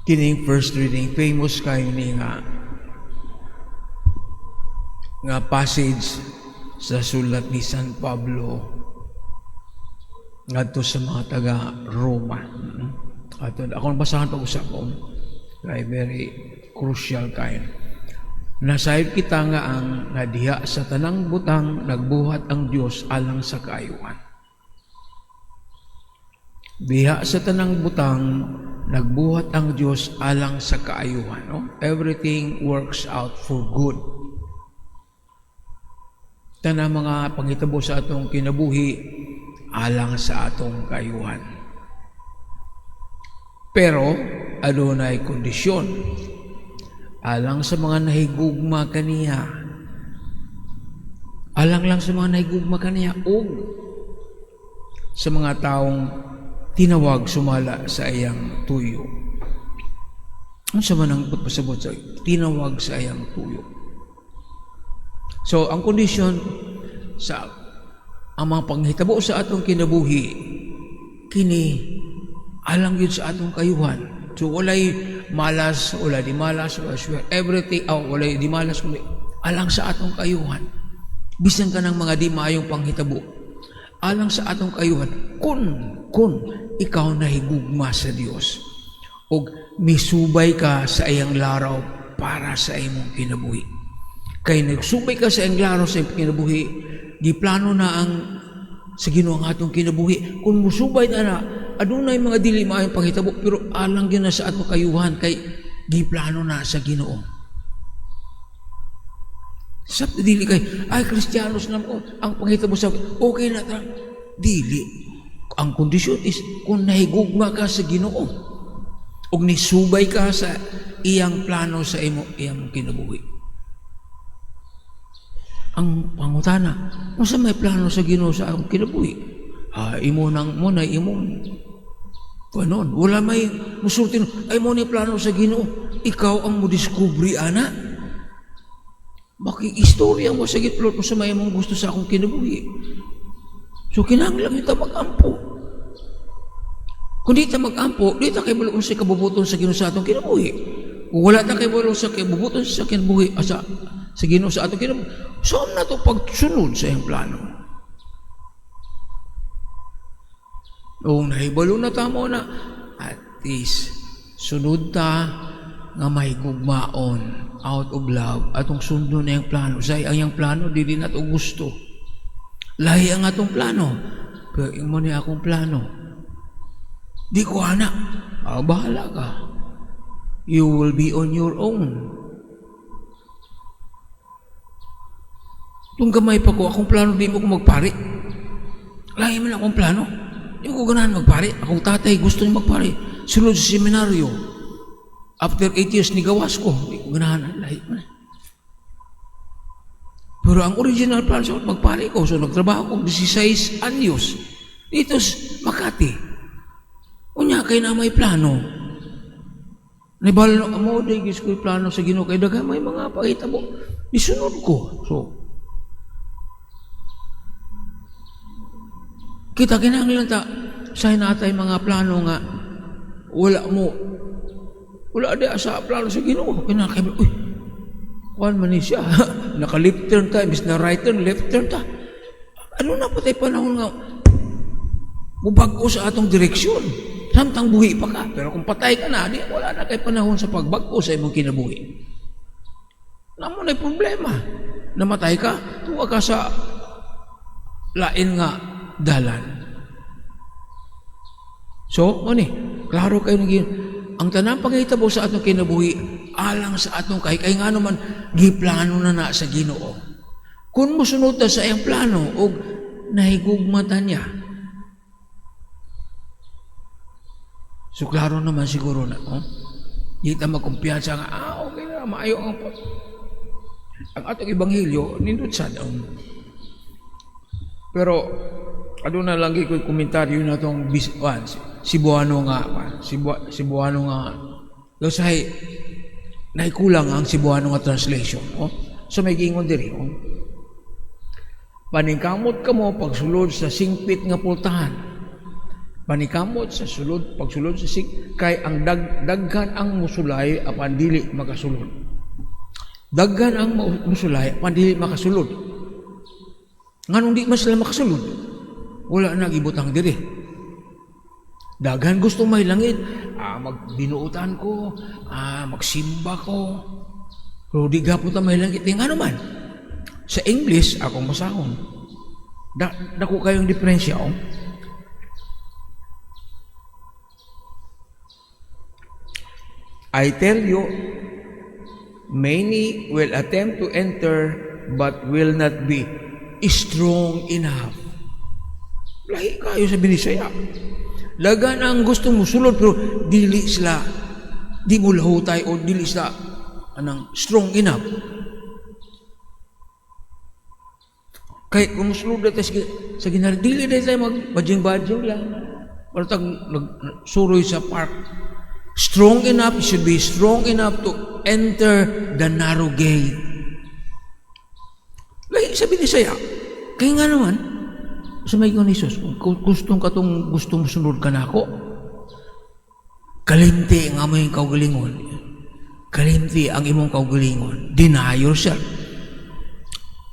Kining first reading, famous kayo ni nga passage sa sulat ni San Pablo ngadto sa mga taga Roma. Ato akong basahan pag-usap ko. Kay very crucial kayo. Nasayod kita nga ang nadiha sa tanang butang nagbuhat ang Dios alang sa kaayuhan. Diha sa tanang butang nagbuhat ang Dios alang sa kaayuhan. No? Everything works out for good. Tanang mga panghitabo sa atong kinabuhi alang sa atong kaayuhan. Pero adunay kondisyon alang sa mga nahigugma kaniya. Alang lang sa mga nahigugma kaniya o sa mga taong tinawag sumala sa iyang tuyo. Ano sa man ang pasabot sa tinawag sa iyang tuyo? So, ang kondisyon sa ang mga panghitabo sa atong kinabuhi, kini alang yun sa atong kayuhan. So, walay malas, walay di malas, everything, walay di malas, walay, alang sa atong kayuhan. Bisan ka ng mga di maayong panghitabo, alang sa atong kayuhan, kun ikaw nahigugma sa Dios o misubay ka sa iyang laraw para sa imong kinabuhi. Kay nagsubay ka sa iyang laraw sa iyong kinabuhi, giplano na ang sa Ginoo ang atong kinabuhi. Kung musubay na adunay mga dili maayong panghitabo pero alang gyud na sa atong kayuhan kay giplano na sa Ginoo. Sa dili kay ay Kristiyanos na mo ang panghitabo sa okay na ta. Dili. Ang kondisyon is kung nahigugma ka sa Ginoo ug nisubay ka sa iyang plano sa iyang kinabuhi. Ang pangutana, unsa may plano sa Ginoo sa akong kinabuhi? Imo nang mo na imong panon. Wala may musulti ay mo ni plano sa Ginoo. Ikaw ang mo diskubri ana. Maki-istorya mo sa gitlot mo sa may mong gusto sa akong kinabuhi. So kinahanglan kita mag-ampo. Kung di ta mag-ampo, di ta kay bulong sa kabubuton sa Ginoo sa atong kinabuhi. Kung wala ta kay bulong sa kabubuton sa kinabuhi sa Ginoo sa atong kinabuhi, saan na to pagsunod sa iyang plano? O nahibalo na ta mo na at least sunod ta nga may gugmaon out of love atong sundo na iyang plano. Say ang iyang plano di din nato gusto. Lahi ang atong plano. Pero imo ni akong plano. Di ko anak. Bahala ka. You will be on your own. Kung gamay pa ko, akong plano di mo ko magpari. Lahi man akong plano. Di ko ganahan magpari. Akong tatay gusto niya magpari. Sunod sa seminaryo. After 8 years ni gawas ko. Di ko ganahan. Lahi man. Pero ang original plan sa magpari ko, so nagtrabaho ko 16 anyos dito sa Makati. Unya kay na may plano. Nibalo na mo, digis ko yung plano sa Ginoo kay daga may mga pakita mo. Isunod ko. So, kita kinahanglan ta sa natay mga plano nga wala di sa plano sa Ginoo. Kinahanglan uy, kuan man ni siya. Naka-left turn ta, imbis na right turn, left turn ta. Ano na po tayo panahon nga mubag-o sa atong direksyon. Samtang buhi pa ka. Pero kung patay ka na, wala na kay panahon sa pagbago sa imong kinabuhi. Namo na problema. Namatay ka, tuwa ka sa lain nga dalan. So, klaro kayo ang tanang panghitabo sa atong kinabuhi alang sa atong kay nga naman giplano na sa Ginoo. Kung musunod ta sa iyang plano o nahigugmata niya. So klaro naman siguro na, di ta magkumpiyansa nga, okay na, maayo ang atong ebanghelyo, nindot sa daon. Pero, aduna lang ko komentaryo na itong Cebuano nga. Cebuano nga. Lasay, naikulang ang Cebuano nga translation. So may gingon diri. Paningkamot ka mo pagsulod sa singpit nga pultahan. Panikamot sa sulod, pagsulod sa kay ang daghan ang musulay apan dili makasulod. Daghan ang musulay apan dili makasulod. Nganong di man sila makasulod? Wala na gibutang diri. Daghan gusto may langit, magbinuutan ko, magsimba ko. Pero di gapon ta may langit. Nga naman, sa English, akong masahon. Dako kayong diferensya, oh. I tell you, many will attempt to enter, but will not be strong enough. Lahi kayo sa Binisaya. Lagan ang gusto mo sulod, pero dili sila, di mo lahutay o dili sila strong enough. Kaya kung sulod na tayo sa ginari, dili na tayo mag-bajing-bajing lang. Wala tayong suroy sa park. Strong enough, you should be strong enough to enter the narrow gate. Lahi sa Binisaya. Kaya nga naman, sa may kong Isus, kung gustong sunod ka na ako, kalimti ang among kaugalingon. Kalimti ang imong kaugalingon. Deny yourself.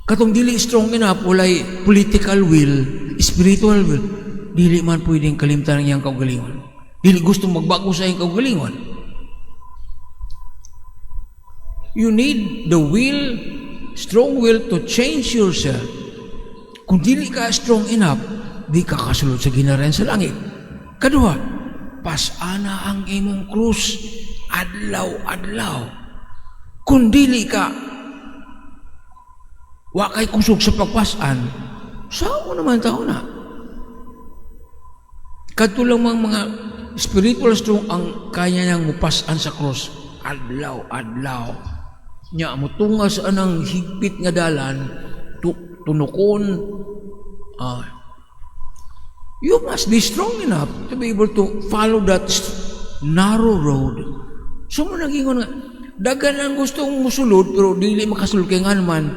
Katong dili strong enough, walay political will, spiritual will, dili man pwedeng kalimtan ang iyang kaugalingon. Dili gusto magbago sa iyong kaugalingon. You need the will, strong will to change yourself. Kung dili ka strong enough, di ka kasulod sa ginarian sa langit. Kadua, pasana ang imong krus, adlaw-adlaw. Kung dili ka, wakay kusog sa pagpasan, sao naman tao na? Katulang mga spiritual strong ang kanya niyang mupasan sa krus, adlaw-adlaw. Nya mo tunga sa anang higpit nga dalan, tunukon, you must be strong enough to be able to follow that narrow road. So mo naging nga, dagan ang gustong musulod, pero dili makasulod kay nga naman,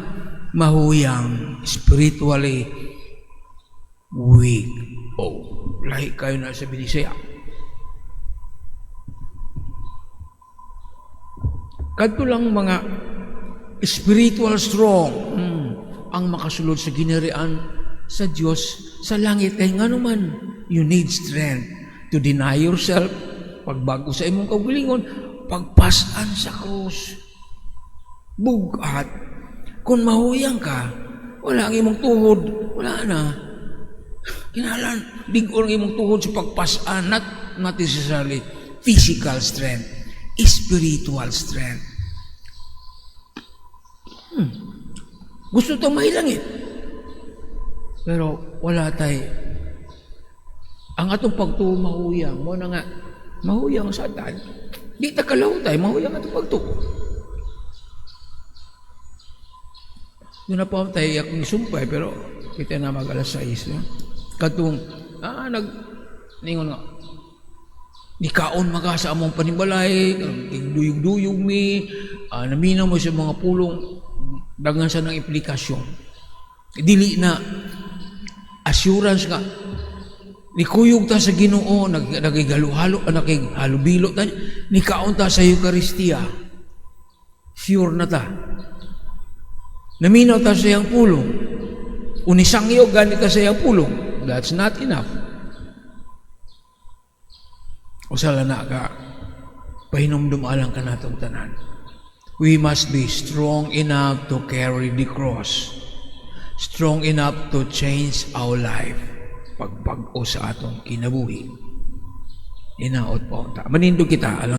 mahuyang, spiritually weak. Oh, lahi kayo na sa Binisaya. Kadto lang mga spiritual strong ang makasulod sa ginarian sa Diyos sa langit. Kaya nga naman, you need strength to deny yourself, pagbago sa imong kaugalingon, pagpasan sa krus. Bugat. Kung mahuyang ka, wala ang imong tuhod, wala na. Kinahalan, dig-on ang imong tuhod sa pagpasan, not necessarily physical strength, spiritual strength. Gusto itong mahilangit. Pero wala tayo. Ang atong pagtuo mahuyang, mo na nga, mahuyang sa atan. Di takalaw tayo, mahuyang atong pagtuo. Doon na po tayo akong isumpay, pero kita na mag-alas 6. No? Katong, ningon nga, di kaon maka sa among panimbalay, duyog-duyog mi, naminaw mo sa mga pulong, dagan sa ng implikasyon. Dili na assurance ka. Nikuyog ta sa Ginoo, nakihalubilo ta, nikaon ta sa Eucharistia. Sure na ta. Naminaw ta sa iyang pulong. Unisangyo ganit ta sa iyang pulong. That's not enough. O sala na ka, pahinumdum alang ka natong tanan. We must be strong enough to carry the cross. Strong enough to change our life. Pagpag-o sa atong kinabuhi. Inaot po. Manindog kita.